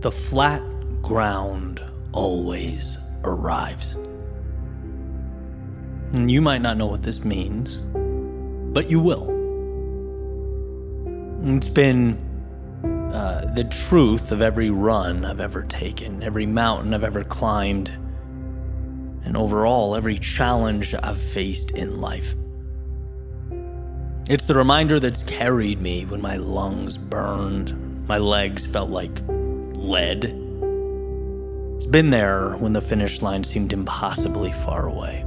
The flat ground always arrives. And you might not know what this means, but you will. It's been the truth of every run I've ever taken, every mountain I've ever climbed, and overall, every challenge I've faced in life. It's the reminder that's carried me when my lungs burned, my legs felt like lead. It's been there when the finish line seemed impossibly far away.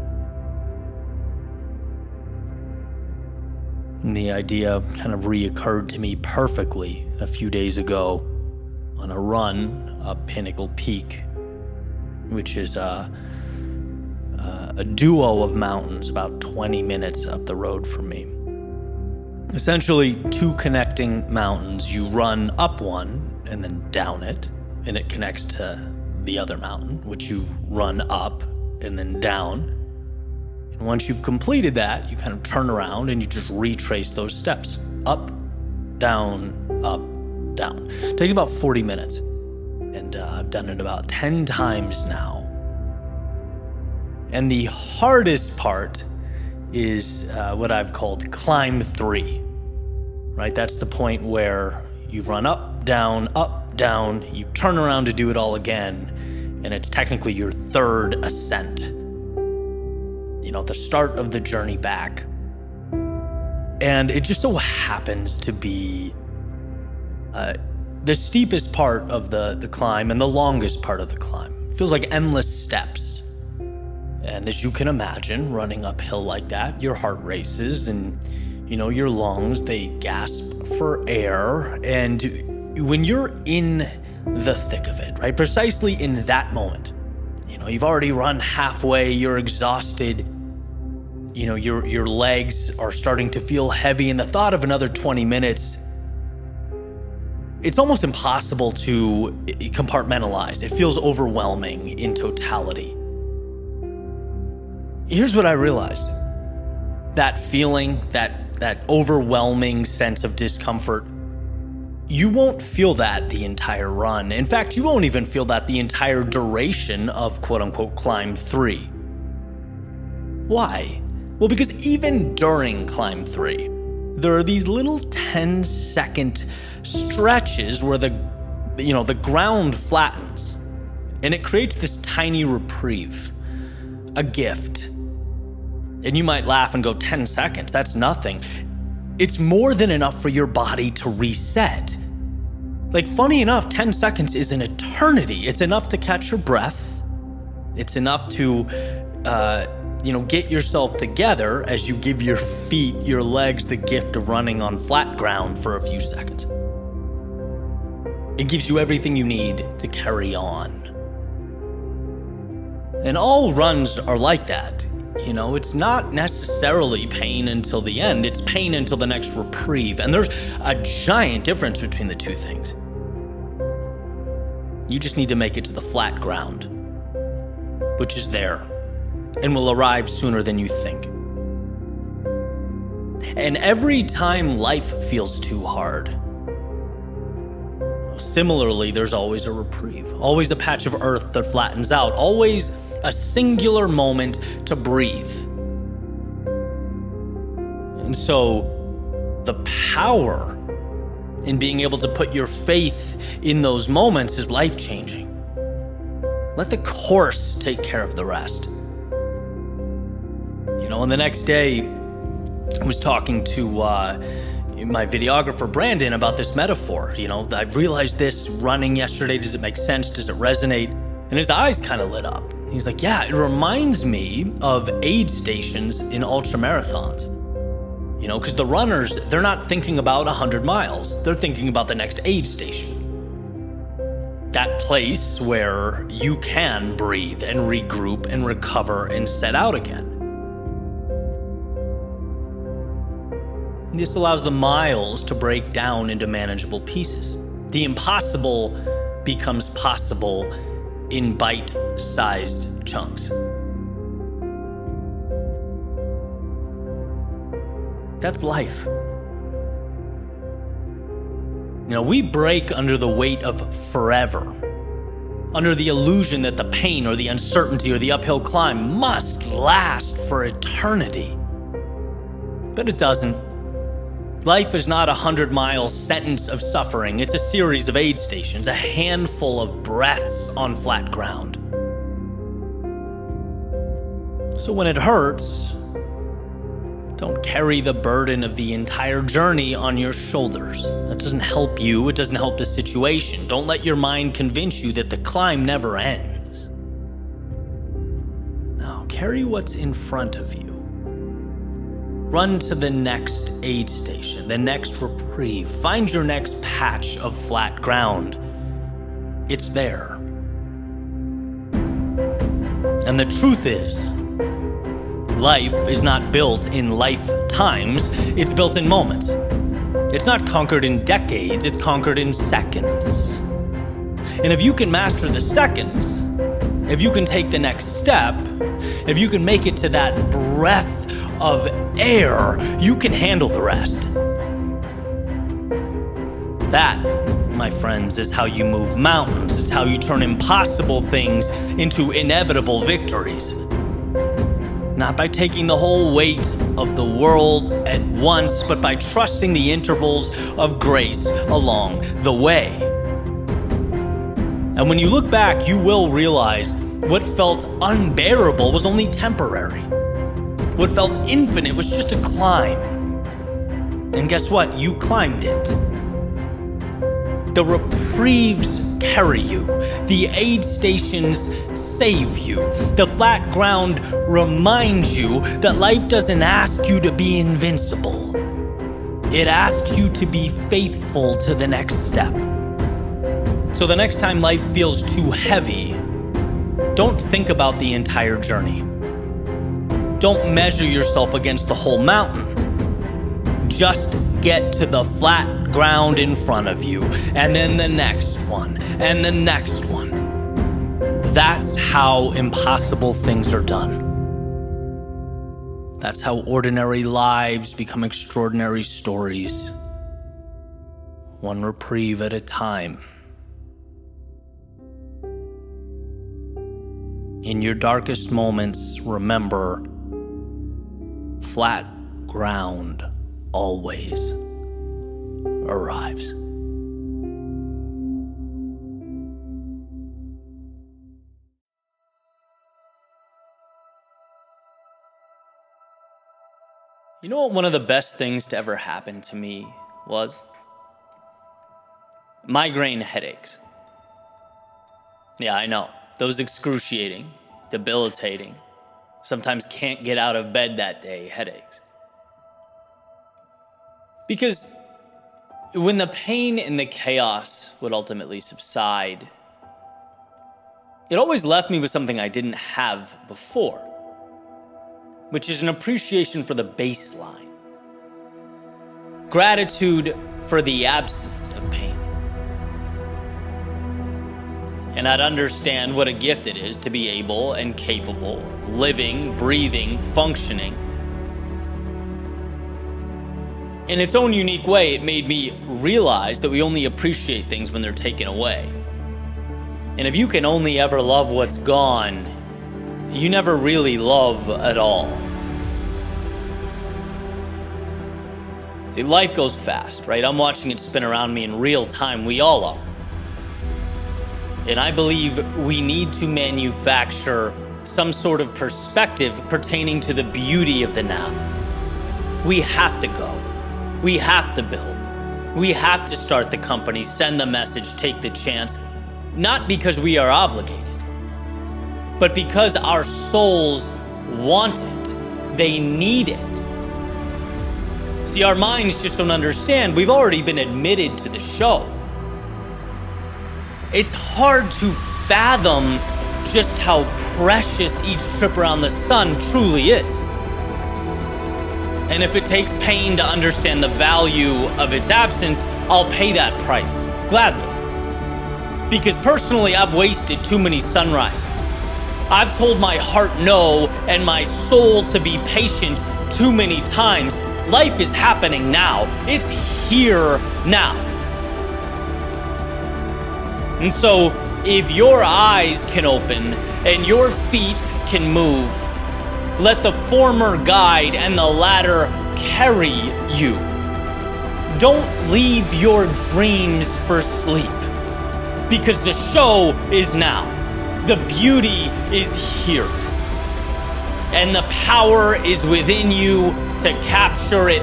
And the idea kind of reoccurred to me perfectly a few days ago on a run up Pinnacle Peak, which is a duo of mountains about 20 minutes up the road from me. Essentially, two connecting mountains. You run up one and then down it, and it connects to the other mountain, which you run up and then down. And once you've completed that, you kind of turn around and you just retrace those steps. Up, down, down. It takes about 40 minutes. And I've done it about 10 times now. And the hardest part is what I've called climb 3, right? That's the point where you run up, down, you turn around to do it all again, and it's technically your third ascent. You know, the start of the journey back. And it just so happens to be the steepest part of the climb and the longest part of the climb. It feels like endless steps. And as you can imagine, running uphill like that, your heart races and, you know, your lungs, they gasp for air. And when you're in the thick of it, right, precisely in that moment, you know, you've already run halfway, you're exhausted, you know, your legs are starting to feel heavy, and the thought of another 20 minutes, it's almost impossible to compartmentalize. It feels overwhelming in totality. Here's what I realized. That feeling, that overwhelming sense of discomfort, you won't feel that the entire run. In fact, you won't even feel that the entire duration of quote-unquote climb 3. Why? Well, because even during climb 3, there are these little 10-second stretches where the ground flattens, and it creates this tiny reprieve, a gift. And you might laugh and go, 10 seconds, that's nothing. It's more than enough for your body to reset. Like, funny enough, 10 seconds is an eternity. It's enough to catch your breath. It's enough to, get yourself together as you give your feet, your legs, the gift of running on flat ground for a few seconds. It gives you everything you need to carry on. And all runs are like that. You know, it's not necessarily pain until the end. It's pain until the next reprieve. And there's a giant difference between the two things. You just need to make it to the flat ground, which is there and will arrive sooner than you think. And every time life feels too hard, similarly, there's always a reprieve, always a patch of earth that flattens out, always a singular moment to breathe. And so the power in being able to put your faith in those moments is life-changing. Let the course take care of the rest. You know, and the next day, I was talking to my videographer, Brandon, about this metaphor. You know, I realized this running yesterday. Does it make sense? Does it resonate? And his eyes kind of lit up. He's like, yeah, it reminds me of aid stations in ultramarathons. You know, because the runners, they're not thinking about 100 miles. They're thinking about the next aid station. That place where you can breathe and regroup and recover and set out again. This allows the miles to break down into manageable pieces. The impossible becomes possible in bite-sized chunks. That's life. We break under the weight of forever, under the illusion that the pain or the uncertainty or the uphill climb must last for eternity. But it doesn't. Life is not a 100-mile sentence of suffering. It's a series of aid stations, a handful of breaths on flat ground. So when it hurts, don't carry the burden of the entire journey on your shoulders. That doesn't help you. It doesn't help the situation. Don't let your mind convince you that the climb never ends. Now, carry what's in front of you. Run to the next aid station, the next reprieve. Find your next patch of flat ground. It's there. And the truth is, life is not built in lifetimes, it's built in moments. It's not conquered in decades, it's conquered in seconds. And if you can master the seconds, if you can take the next step, if you can make it to that breath of air, you can handle the rest. That, my friends, is how you move mountains. It's how you turn impossible things into inevitable victories. Not by taking the whole weight of the world at once, but by trusting the intervals of grace along the way. And when you look back, you will realize what felt unbearable was only temporary. What felt infinite was just a climb. And guess what? You climbed it. The reprieves carry you. The aid stations save you. The flat ground reminds you that life doesn't ask you to be invincible. It asks you to be faithful to the next step. So the next time life feels too heavy, don't think about the entire journey. Don't measure yourself against the whole mountain. Just get to the flat ground in front of you, and then the next one, and the next one. That's how impossible things are done. That's how ordinary lives become extraordinary stories. One reprieve at a time. In your darkest moments, remember, flat ground always arrives. You know what one of the best things to ever happen to me was? Migraine headaches. Yeah, I know. Those excruciating, debilitating, sometimes can't get out of bed that day headaches. Because when the pain and the chaos would ultimately subside, it always left me with something I didn't have before, which is an appreciation for the baseline. Gratitude for the absence of pain. And I'd understand what a gift it is to be able and capable, living, breathing, functioning. In its own unique way, it made me realize that we only appreciate things when they're taken away. And if you can only ever love what's gone, you never really love at all. See, life goes fast, right? I'm watching it spin around me in real time. We all are. And I believe we need to manufacture some sort of perspective pertaining to the beauty of the now. We have to go. We have to build. We have to start the company, send the message, take the chance. Not because we are obligated, but because our souls want it. They need it. See, our minds just don't understand. We've already been admitted to the show. It's hard to fathom just how precious each trip around the sun truly is. And if it takes pain to understand the value of its absence, I'll pay that price, gladly. Because personally, I've wasted too many sunrises. I've told my heart no and my soul to be patient too many times. Life is happening now. It's here now. And so, if your eyes can open and your feet can move, let the former guide and the latter carry you. Don't leave your dreams for sleep, because the show is now. The beauty is here. And the power is within you to capture it,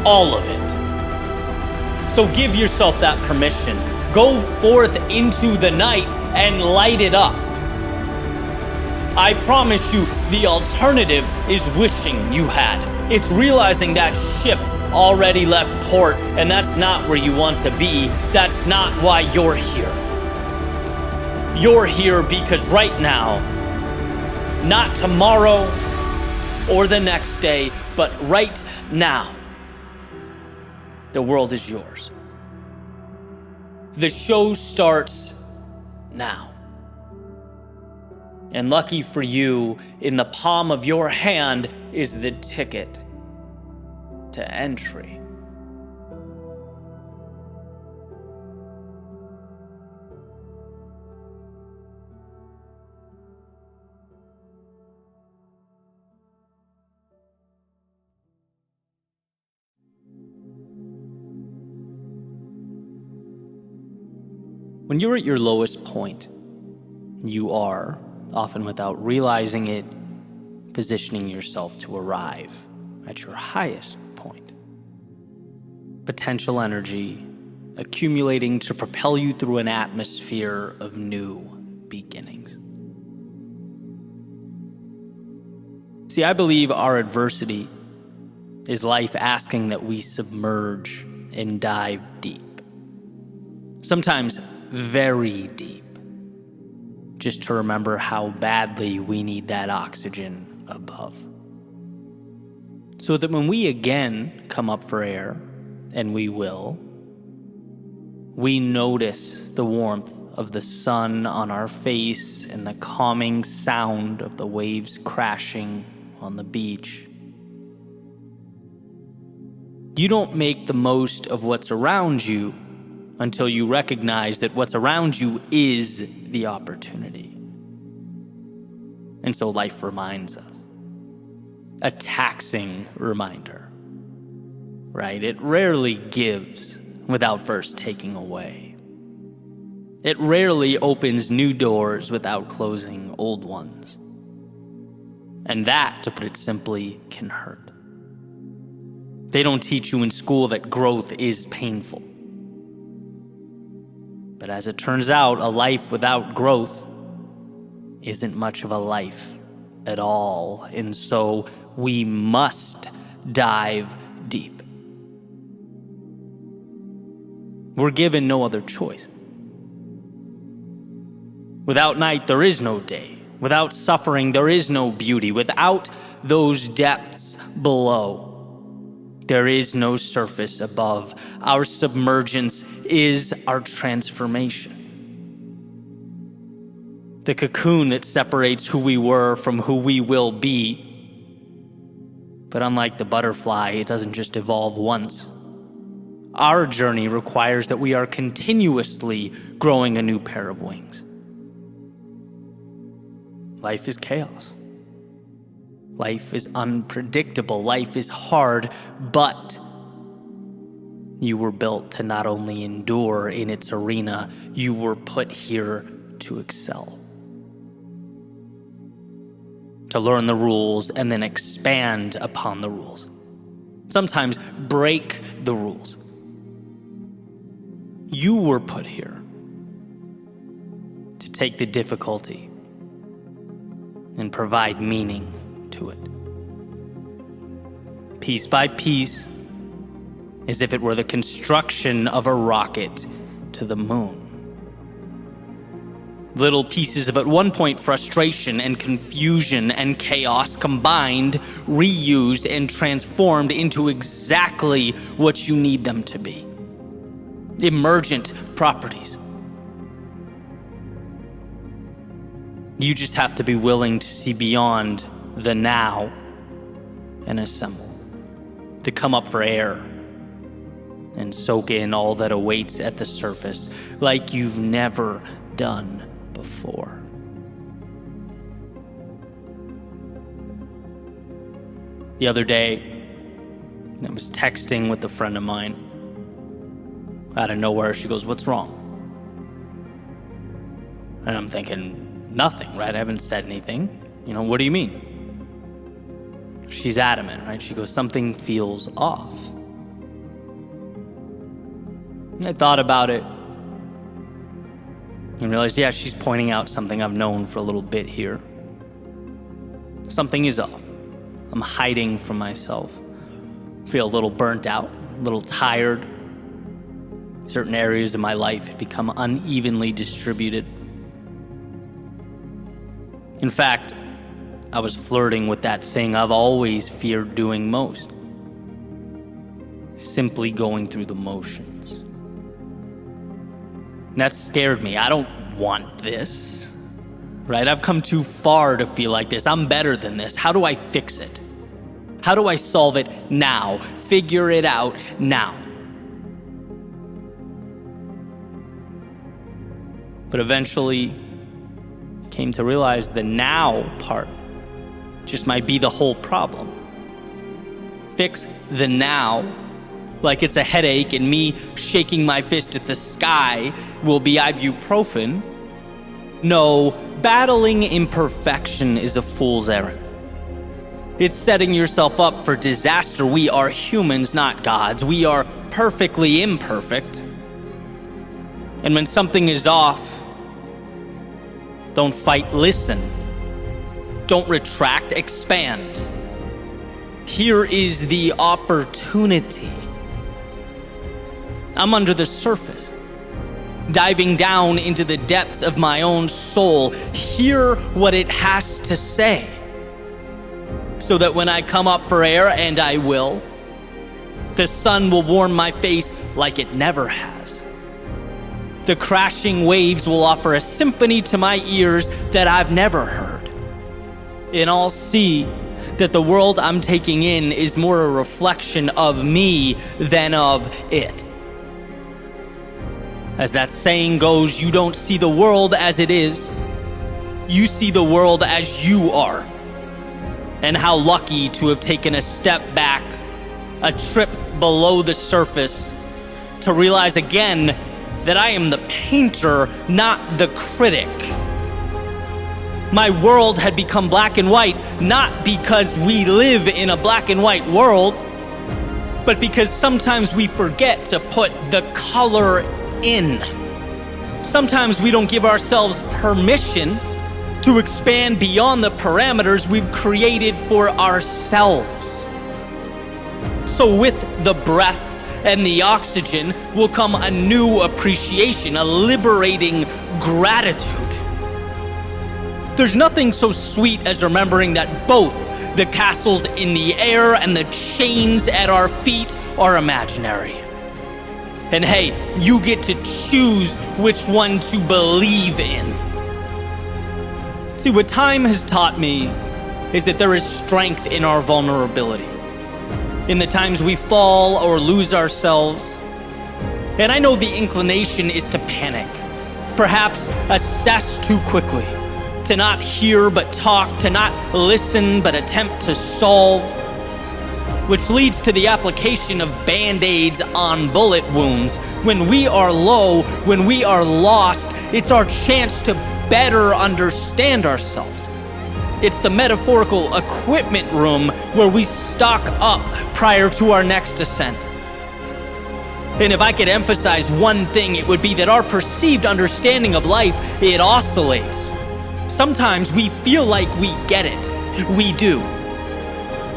all of it. So give yourself that permission. Go forth into the night and light it up. I promise you, the alternative is wishing you had. It's realizing that ship already left port, and that's not where you want to be. That's not why you're here. You're here because right now, not tomorrow or the next day, but right now, the world is yours. The show starts now. And lucky for you, in the palm of your hand is the ticket to entry. When you're at your lowest point, you are, often without realizing it, positioning yourself to arrive at your highest point. Potential energy accumulating to propel you through an atmosphere of new beginnings. See, I believe our adversity is life asking that we submerge and dive deep. Sometimes very deep. Just to remember how badly we need that oxygen above. So that when we again come up for air, and we will, we notice the warmth of the sun on our face and the calming sound of the waves crashing on the beach. You don't make the most of what's around you until you recognize that what's around you is the opportunity. And so life reminds us. A taxing reminder, right? It rarely gives without first taking away. It rarely opens new doors without closing old ones. And that, to put it simply, can hurt. They don't teach you in school that growth is painful. But as it turns out, a life without growth isn't much of a life at all. And so we must dive deep. We're given no other choice. Without night, there is no day. Without suffering, there is no beauty. Without those depths below, there is no surface above. Our submergence is our transformation. The cocoon that separates who we were from who we will be. But unlike the butterfly, it doesn't just evolve once. Our journey requires that we are continuously growing a new pair of wings. Life is chaos. Life is unpredictable. Life is hard, but you were built to not only endure in its arena, you were put here to excel. To learn the rules and then expand upon the rules. Sometimes break the rules. You were put here to take the difficulty and provide meaning to it. Piece by piece, as if it were the construction of a rocket to the moon. Little pieces of at one point frustration and confusion and chaos combined, reused, and transformed into exactly what you need them to be. Emergent properties. You just have to be willing to see beyond the now and assemble. To come up for air and soak in all that awaits at the surface like you've never done before. The other day, I was texting with a friend of mine. Out of nowhere, she goes, "What's wrong?" And I'm thinking, nothing, right? I haven't said anything. What do you mean? She's adamant, right? She goes, "Something feels off." And I thought about it and realized, yeah, she's pointing out something I've known for a little bit here. Something is off. I'm hiding from myself. Feel a little burnt out, a little tired. Certain areas of my life had become unevenly distributed. In fact, I was flirting with that thing I've always feared doing most. Simply going through the motions. That scared me. I don't want this, right? I've come too far to feel like this. I'm better than this. How do I fix it? How do I solve it now? Figure it out now. But eventually came to realize the now part just might be the whole problem. Fix the now like it's a headache and me shaking my fist at the sky will be ibuprofen. No, battling imperfection is a fool's errand. It's setting yourself up for disaster. We are humans, not gods. We are perfectly imperfect. And when something is off, don't fight, listen. Don't retract, expand. Here is the opportunity. I'm under the surface, diving down into the depths of my own soul. Hear what it has to say, so that when I come up for air, and I will, the sun will warm my face like it never has. The crashing waves will offer a symphony to my ears that I've never heard. And I'll see that the world I'm taking in is more a reflection of me than of it. As that saying goes, you don't see the world as it is. You see the world as you are. And how lucky to have taken a step back, a trip below the surface, to realize again that I am the painter, not the critic. My world had become black and white, not because we live in a black and white world, but because sometimes we forget to put the color in. Sometimes we don't give ourselves permission to expand beyond the parameters we've created for ourselves. So with the breath and the oxygen will come a new appreciation, a liberating gratitude. There's nothing so sweet as remembering that both the castles in the air and the chains at our feet are imaginary. And hey, you get to choose which one to believe in. See, what time has taught me is that there is strength in our vulnerability, in the times we fall or lose ourselves. And I know the inclination is to panic, perhaps assess too quickly, to not hear but talk, to not listen but attempt to solve, which leads to the application of band-aids on bullet wounds. When we are low, when we are lost, it's our chance to better understand ourselves. It's the metaphorical equipment room where we stock up prior to our next ascent. And if I could emphasize one thing, it would be that our perceived understanding of life, it oscillates. Sometimes we feel like we get it. We do.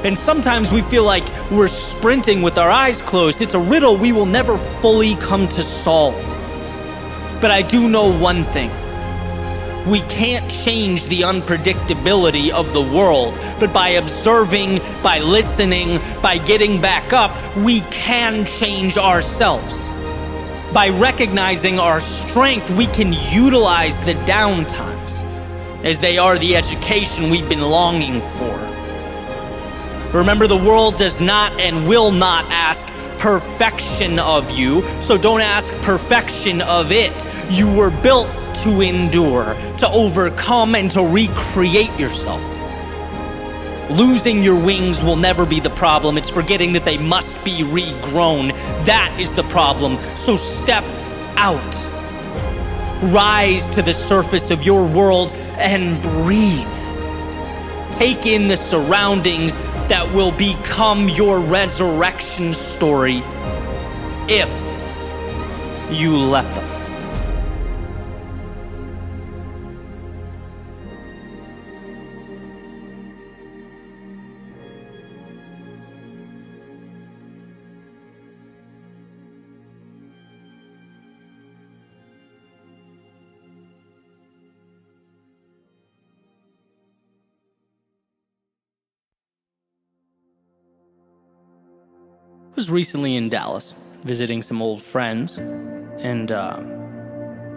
And sometimes we feel like we're sprinting with our eyes closed. It's a riddle we will never fully come to solve. But I do know one thing. We can't change the unpredictability of the world, but by observing, by listening, by getting back up, we can change ourselves. By recognizing our strength, we can utilize the downtimes, as they are the education we've been longing for. Remember, the world does not and will not ask perfection of you, so don't ask perfection of it. You were built to endure, to overcome, and to recreate yourself. Losing your wings will never be the problem. It's forgetting that they must be regrown. That is the problem. So step out. Rise to the surface of your world and breathe. Take in the surroundings that will become your resurrection story if you let them. I was recently in Dallas visiting some old friends, and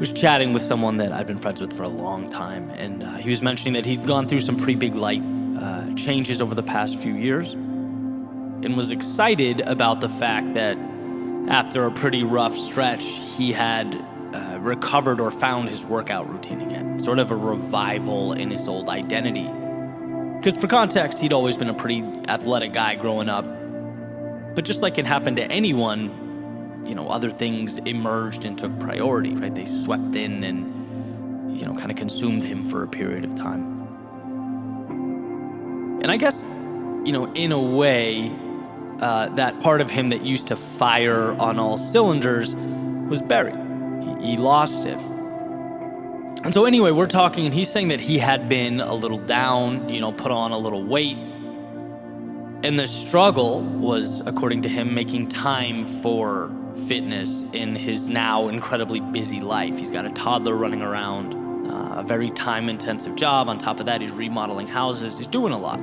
was chatting with someone that I'd been friends with for a long time, and he was mentioning that he'd gone through some pretty big life changes over the past few years, and was excited about the fact that after a pretty rough stretch, he had recovered or found his workout routine again, sort of a revival in his old identity. Because for context, he'd always been a pretty athletic guy growing up. But just like can happen to anyone, other things emerged and took priority, right? They swept in and, kind of consumed him for a period of time. And I guess, in a way, that part of him that used to fire on all cylinders was buried. He lost it. And so anyway, we're talking, and he's saying that he had been a little down, put on a little weight. And the struggle was, according to him, making time for fitness in his now incredibly busy life. He's got a toddler running around, a very time-intensive job. On top of that, he's remodeling houses. He's doing a lot.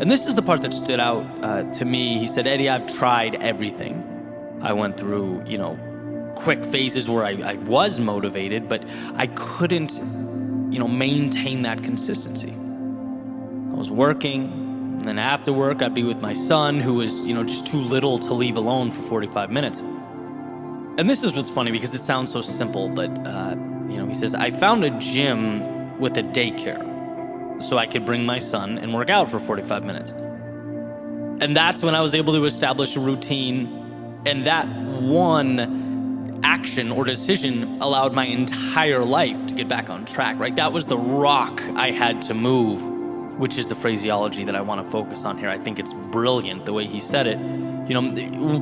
And this is the part that stood out to me. He said, Eddie, I've tried everything. I went through, quick phases where I was motivated, but I couldn't, maintain that consistency. I was working, and then after work, I'd be with my son, who was, just too little to leave alone for 45 minutes. And this is what's funny, because it sounds so simple, but, he says, I found a gym with a daycare so I could bring my son and work out for 45 minutes. And that's when I was able to establish a routine, and that one action or decision allowed my entire life to get back on track, right? That was the rock I had to move, which is the phraseology that I want to focus on here. I think it's brilliant the way he said it.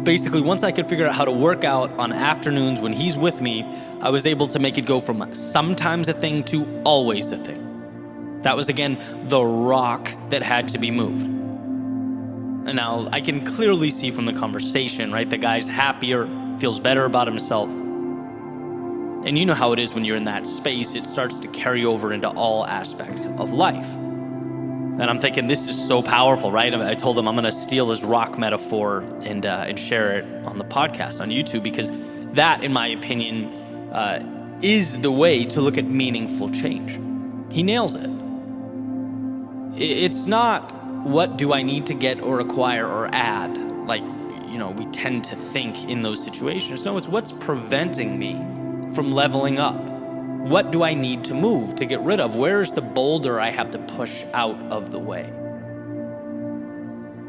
Basically, once I could figure out how to work out on afternoons when he's with me, I was able to make it go from sometimes a thing to always a thing. That was, again, the rock that had to be moved. And now I can clearly see from the conversation, right? The guy's happier, feels better about himself. And you know how it is when you're in that space, it starts to carry over into all aspects of life. And I'm thinking, this is so powerful, right? I told him I'm going to steal his rock metaphor and share it on the podcast on YouTube, because that, in my opinion, is the way to look at meaningful change. He nails it. It's not what do I need to get or acquire or add, like, we tend to think in those situations. No, it's what's preventing me from leveling up. What do I need to move, to get rid of? Where's the boulder I have to push out of the way?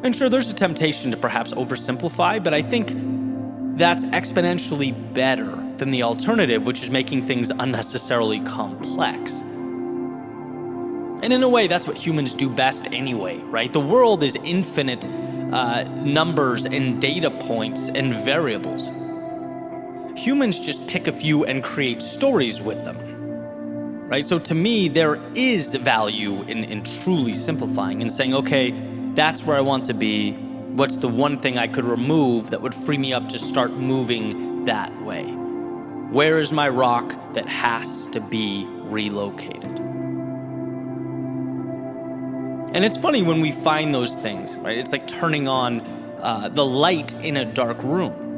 And sure, there's a temptation to perhaps oversimplify, but I think that's exponentially better than the alternative, which is making things unnecessarily complex. And in a way, that's what humans do best anyway, right? The world is infinite numbers and data points and variables. Humans just pick a few and create stories with them, right? So to me, there is value in truly simplifying and saying, okay, that's where I want to be. What's the one thing I could remove that would free me up to start moving that way? Where is my rock that has to be relocated? And it's funny when we find those things, right? It's like turning on the light in a dark room.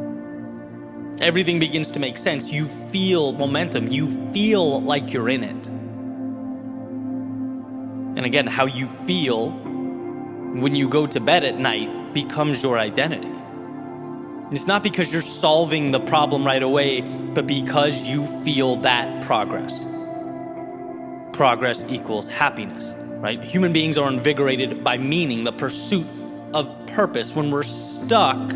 Everything begins to make sense. You feel momentum. You feel like you're in it. And again, how you feel when you go to bed at night becomes your identity. It's not because you're solving the problem right away, but because you feel that progress. Progress equals happiness, right? Human beings are invigorated by meaning, the pursuit of purpose. When we're stuck,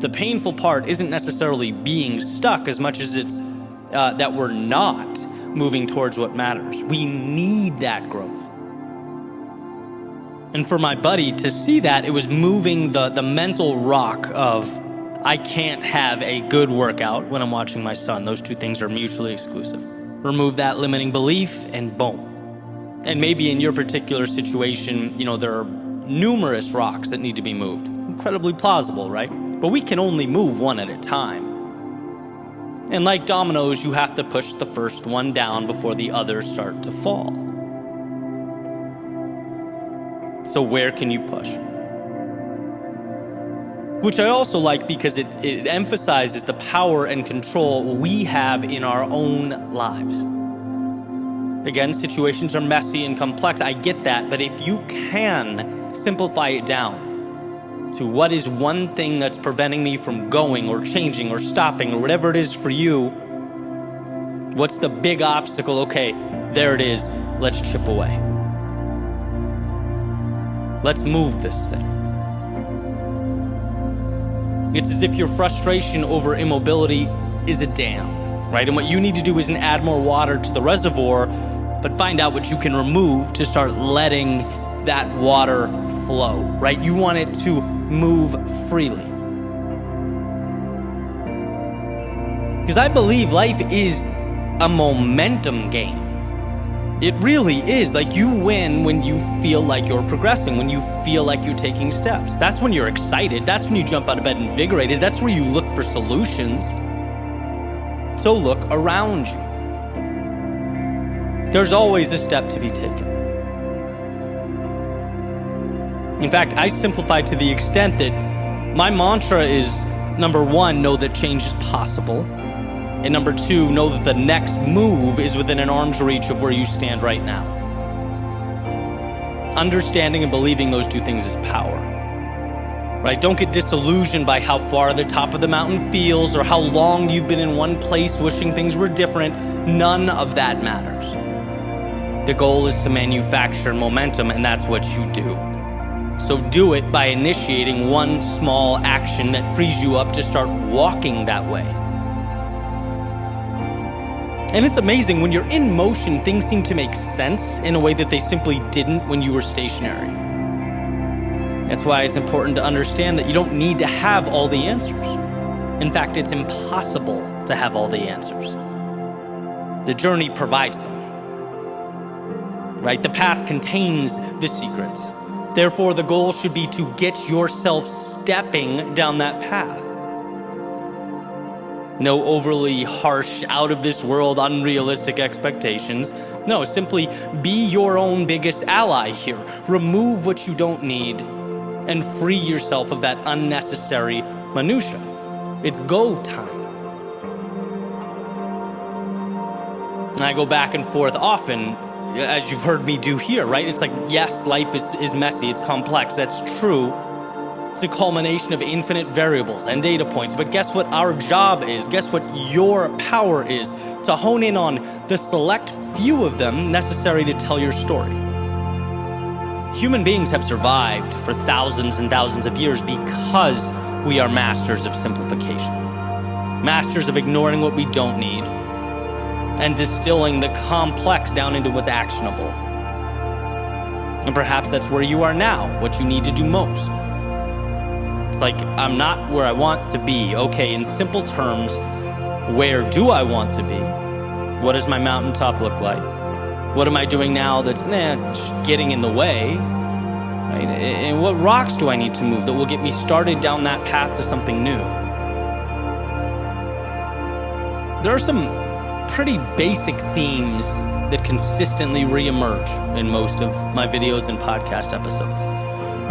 the painful part isn't necessarily being stuck as much as it's that we're not moving towards what matters. We need that growth. And for my buddy to see that, it was moving the mental rock of, I can't have a good workout when I'm watching my son. Those two things are mutually exclusive. Remove that limiting belief and boom. And maybe in your particular situation, there are numerous rocks that need to be moved. Incredibly plausible, right? But we can only move one at a time. And like dominoes, you have to push the first one down before the others start to fall. So where can you push? Which I also like because it emphasizes the power and control we have in our own lives. Again, situations are messy and complex. I get that. But if you can simplify it down to what is one thing that's preventing me from going or changing or stopping or whatever it is for you, what's the big obstacle? Okay, there it is. Let's chip away. Let's move this thing. It's as if your frustration over immobility is a dam, right? And what you need to do isn't add more water to the reservoir, but find out what you can remove to start letting that water flow, right? You want it to move freely. Because I believe life is a momentum game. It really is. Like, you win when you feel like you're progressing, when you feel like you're taking steps. That's when you're excited. That's when you jump out of bed invigorated. That's where you look for solutions. So look around you. There's always a step to be taken. In fact, I simplified to the extent that my mantra is, number one, know that change is possible. And number two, know that the next move is within an arm's reach of where you stand right now. Understanding and believing those two things is power. Right? Don't get disillusioned by how far the top of the mountain feels or how long you've been in one place wishing things were different. None of that matters. The goal is to manufacture momentum, and that's what you do. So do it by initiating one small action that frees you up to start walking that way. And it's amazing, when you're in motion, things seem to make sense in a way that they simply didn't when you were stationary. That's why it's important to understand that you don't need to have all the answers. In fact, it's impossible to have all the answers. The journey provides them. Right? The path contains the secrets. Therefore, the goal should be to get yourself stepping down that path. No overly harsh, out of this world, unrealistic expectations. No, simply be your own biggest ally here. Remove what you don't need and free yourself of that unnecessary minutia. It's go time. And I go back and forth often, as you've heard me do here, right? It's like, yes, life is messy, it's complex, that's true. It's a culmination of infinite variables and data points. But guess what our job is? Guess what your power is? To hone in on the select few of them necessary to tell your story. Human beings have survived for thousands and thousands of years because we are masters of simplification. Masters of ignoring what we don't need and distilling the complex down into what's actionable. And perhaps that's where you are now, what you need to do most. It's like, I'm not where I want to be. Okay, in simple terms, where do I want to be? What does my mountaintop look like? What am I doing now that's getting in the way? Right? And what rocks do I need to move that will get me started down that path to something new? There are some pretty basic themes that consistently reemerge in most of my videos and podcast episodes.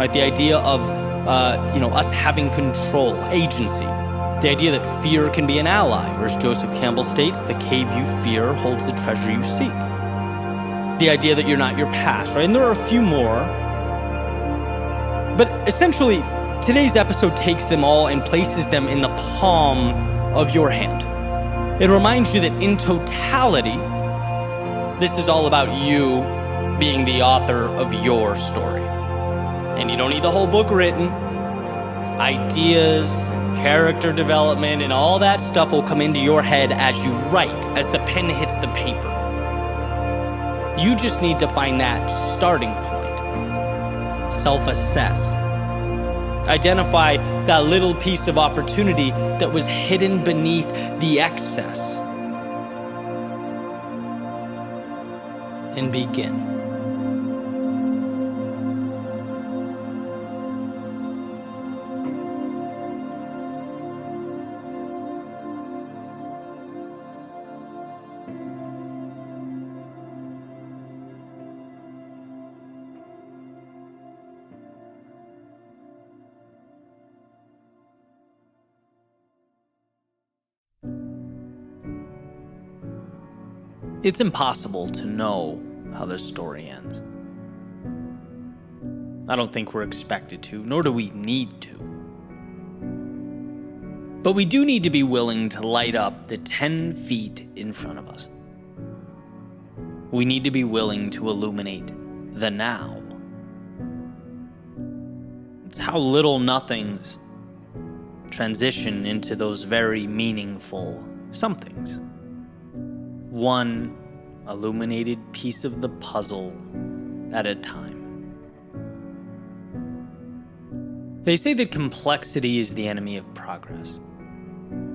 Right? The idea of us having control, agency. The idea that fear can be an ally, or as Joseph Campbell states, the cave you fear holds the treasure you seek. The idea that you're not your past, right? And there are a few more. But essentially, today's episode takes them all and places them in the palm of your hand. It reminds you that in totality, this is all about you being the author of your story. And you don't need the whole book written. Ideas, character development, and all that stuff will come into your head as you write, as the pen hits the paper. You just need to find that starting point. Self-assess. Identify that little piece of opportunity that was hidden beneath the excess. And begin. It's impossible to know how this story ends. I don't think we're expected to, nor do we need to. But we do need to be willing to light up the 10 feet in front of us. We need to be willing to illuminate the now. It's how little nothings transition into those very meaningful somethings. One illuminated piece of the puzzle at a time. They say that complexity is the enemy of progress.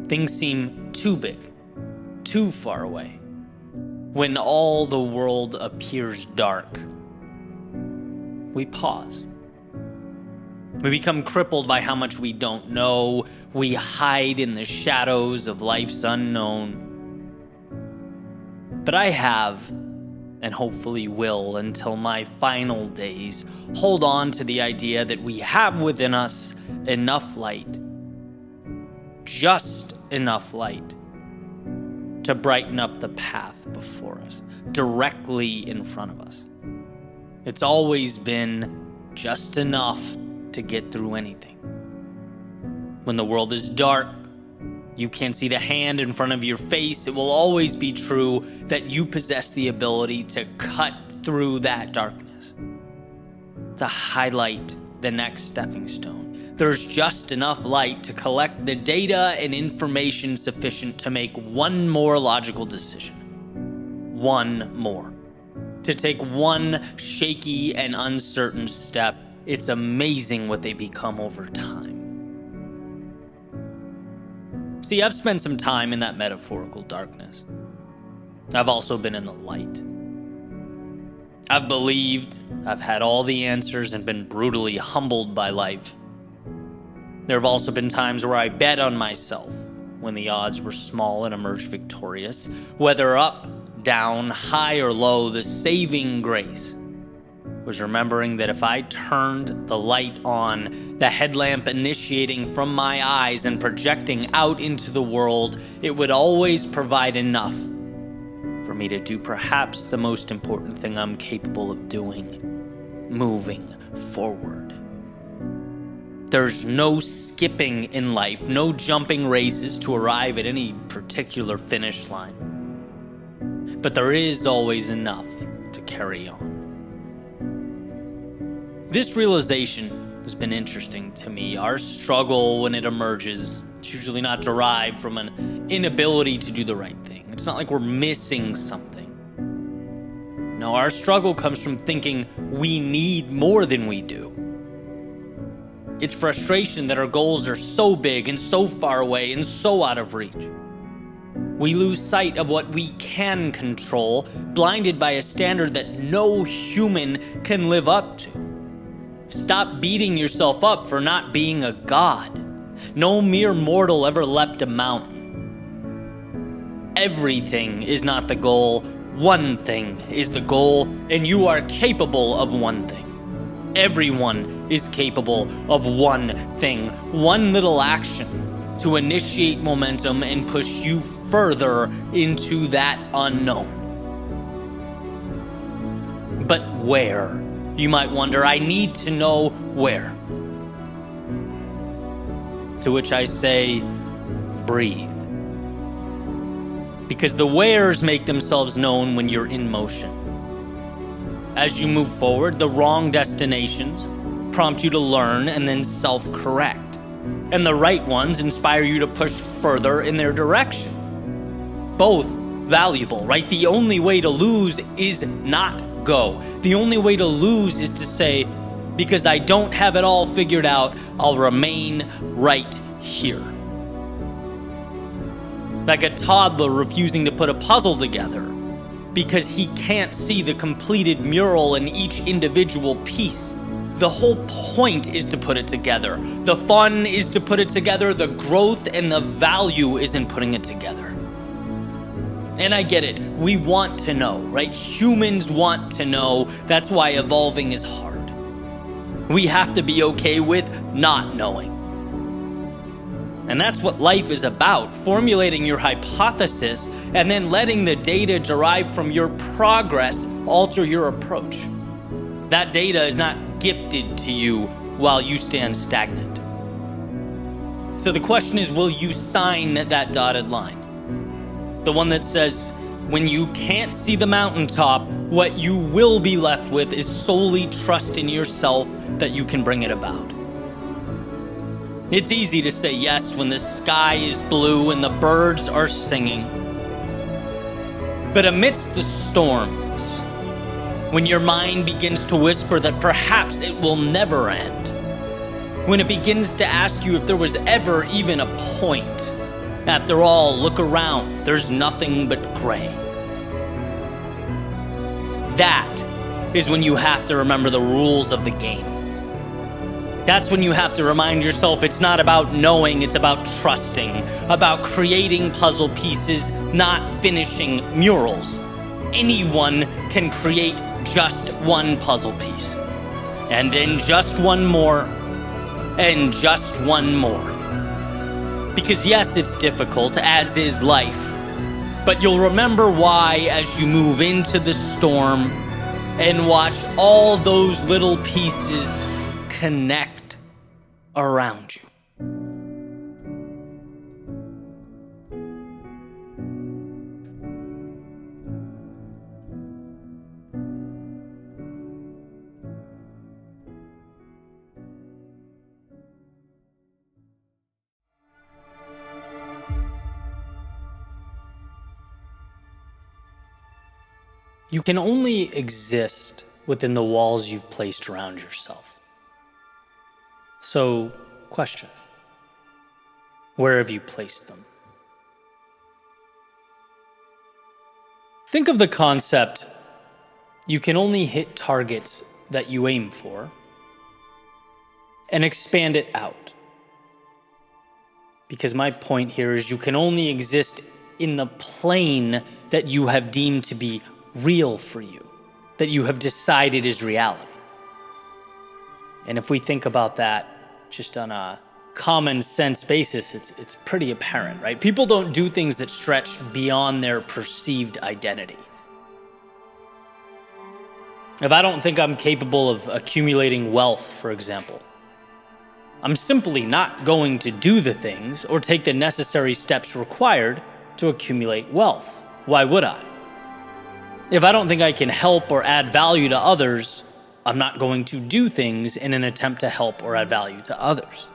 Things seem too big, too far away. When all the world appears dark, we pause. We become crippled by how much we don't know. We hide in the shadows of life's unknown. But I have, and hopefully will until my final days, hold on to the idea that we have within us enough light, just enough light, to brighten up the path before us, directly in front of us. It's always been just enough to get through anything. When the world is dark, you can't see the hand in front of your face, it will always be true that you possess the ability to cut through that darkness, to highlight the next stepping stone. There's just enough light to collect the data and information sufficient to make one more logical decision. One more. To take one shaky and uncertain step. It's amazing what they become over time. See, I've spent some time in that metaphorical darkness. I've also been in the light. I've believed, I've had all the answers and been brutally humbled by life. There have also been times where I bet on myself when the odds were small and emerged victorious. Whether up, down, high or low, the saving grace was remembering that if I turned the light on, the headlamp initiating from my eyes and projecting out into the world, it would always provide enough for me to do perhaps the most important thing I'm capable of doing, moving forward. There's no skipping in life, no jumping races to arrive at any particular finish line. But there is always enough to carry on. This realization has been interesting to me. Our struggle, when it emerges, it's usually not derived from an inability to do the right thing. It's not like we're missing something. No, our struggle comes from thinking we need more than we do. It's frustration that our goals are so big and so far away and so out of reach. We lose sight of what we can control, blinded by a standard that no human can live up to. Stop beating yourself up for not being a god. No mere mortal ever leapt a mountain. Everything is not the goal. One thing is the goal, and you are capable of one thing. Everyone is capable of one thing, one little action to initiate momentum and push you further into that unknown. But where? You might wonder, I need to know where. To which I say, breathe. Because the wheres make themselves known when you're in motion. As you move forward, the wrong destinations prompt you to learn and then self-correct. And the right ones inspire you to push further in their direction. Both valuable, right? The only way to lose is not go. The only way to lose is to say, because I don't have it all figured out, I'll remain right here. Like a toddler refusing to put a puzzle together because he can't see the completed mural in each individual piece. The whole point is to put it together. The fun is to put it together. The growth and the value is in putting it together. And I get it. We want to know, right? Humans want to know. That's why evolving is hard. We have to be okay with not knowing. And that's what life is about, formulating your hypothesis and then letting the data derived from your progress alter your approach. That data is not gifted to you while you stand stagnant. So the question is, will you sign that dotted line? The one that says, when you can't see the mountaintop, what you will be left with is solely trust in yourself that you can bring it about. It's easy to say yes when the sky is blue and the birds are singing. But amidst the storms, when your mind begins to whisper that perhaps it will never end, when it begins to ask you if there was ever even a point, after all, look around, there's nothing but gray. That is when you have to remember the rules of the game. That's when you have to remind yourself it's not about knowing, it's about trusting, about creating puzzle pieces, not finishing murals. Anyone can create just one puzzle piece, and then just one more, and just one more. Because yes, it's difficult, as is life, but you'll remember why as you move into the storm and watch all those little pieces connect around you. You can only exist within the walls you've placed around yourself. So, question, where have you placed them? Think of the concept, you can only hit targets that you aim for, and expand it out. Because my point here is you can only exist in the plane that you have deemed to be real for you, that you have decided is reality. And if we think about that just on a common sense basis, it's pretty apparent, right? People don't do things that stretch beyond their perceived identity. If I don't think I'm capable of accumulating wealth, for example, I'm simply not going to do the things or take the necessary steps required to accumulate wealth. Why would I? If I don't think I can help or add value to others, I'm not going to do things in an attempt to help or add value to others.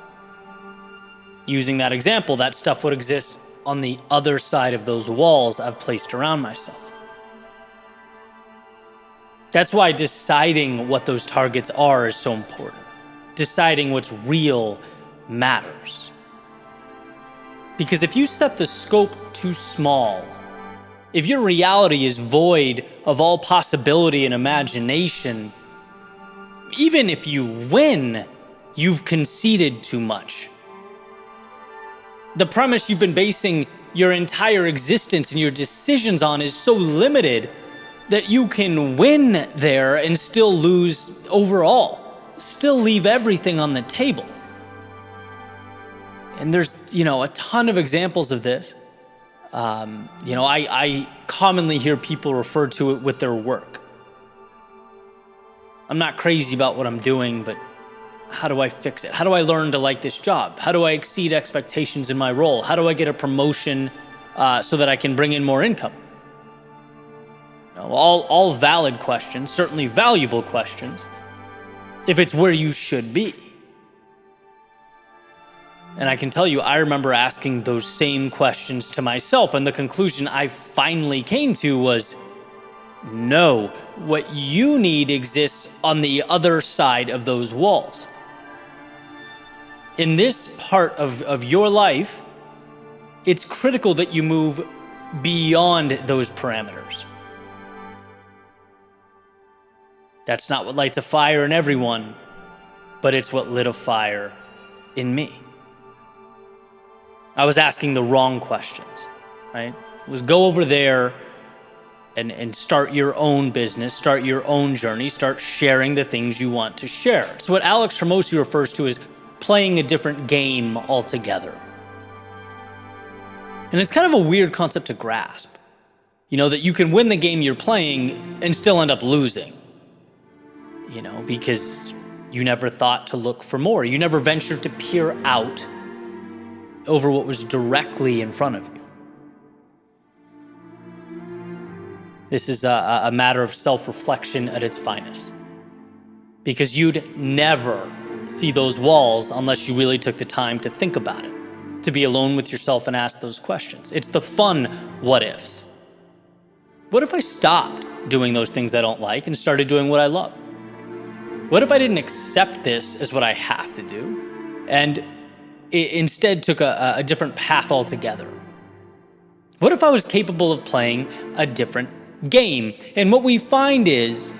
Using that example, that stuff would exist on the other side of those walls I've placed around myself. That's why deciding what those targets are is so important. Deciding what's real matters. Because if you set the scope too small, if your reality is void of all possibility and imagination, even if you win, you've conceded too much. The premise you've been basing your entire existence and your decisions on is so limited that you can win there and still lose overall, still leave everything on the table. And there's, a ton of examples of this. I commonly hear people refer to it with their work. I'm not crazy about what I'm doing, but how do I fix it? How do I learn to like this job? How do I exceed expectations in my role? How do I get a promotion so that I can bring in more income? All valid questions, certainly valuable questions, if it's where you should be. And I can tell you, I remember asking those same questions to myself, and the conclusion I finally came to was, no, what you need exists on the other side of those walls. In this part of your life, it's critical that you move beyond those parameters. That's not what lights a fire in everyone, but it's what lit a fire in me. I was asking the wrong questions, right? It was go over there and start your own business, start your own journey, start sharing the things you want to share. So what Alex Hormozi refers to as playing a different game altogether. And it's kind of a weird concept to grasp, that you can win the game you're playing and still end up losing, because you never thought to look for more. You never ventured to peer out over what was directly in front of you. This is a matter of self-reflection at its finest, because you'd never see those walls unless you really took the time to think about it, to be alone with yourself and ask those questions. It's the fun what ifs. What if I stopped doing those things I don't like and started doing what I love? What if I didn't accept this as what I have to do and instead took a different path altogether? What if I was capable of playing a different game? And what we find is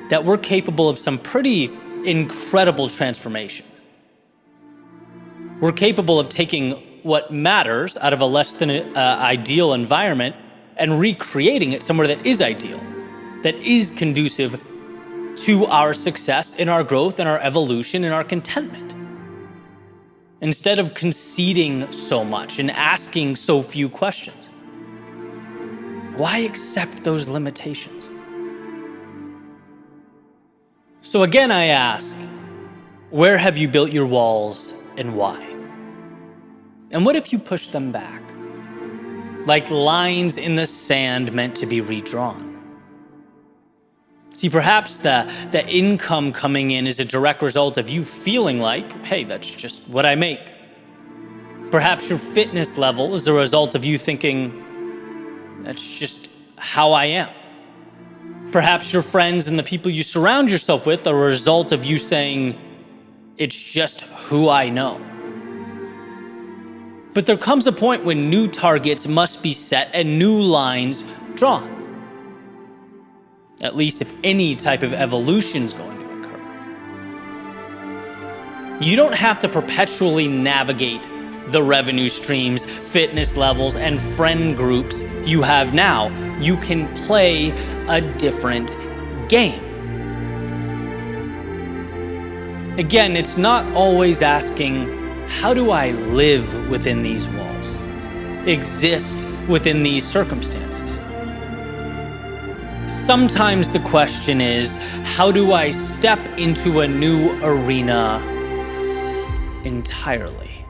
that we're capable of some pretty incredible transformations. We're capable of taking what matters out of a less than ideal environment and recreating it somewhere that is ideal, that is conducive to our success, in our growth, in our evolution, in our contentment. Instead of conceding so much and asking so few questions, why accept those limitations? So again, I ask, where have you built your walls and why? And what if you push them back, like lines in the sand meant to be redrawn? See, perhaps the income coming in is a direct result of you feeling like, hey, that's just what I make. Perhaps your fitness level is the result of you thinking, that's just how I am. Perhaps your friends and the people you surround yourself with are a result of you saying, it's just who I know. But there comes a point when new targets must be set and new lines drawn. At least if any type of evolution is going to occur. You don't have to perpetually navigate the revenue streams, fitness levels, and friend groups you have now. You can play a different game. Again, it's not always asking, how do I live within these walls? Exist within these circumstances? Sometimes the question is, how do I step into a new arena entirely?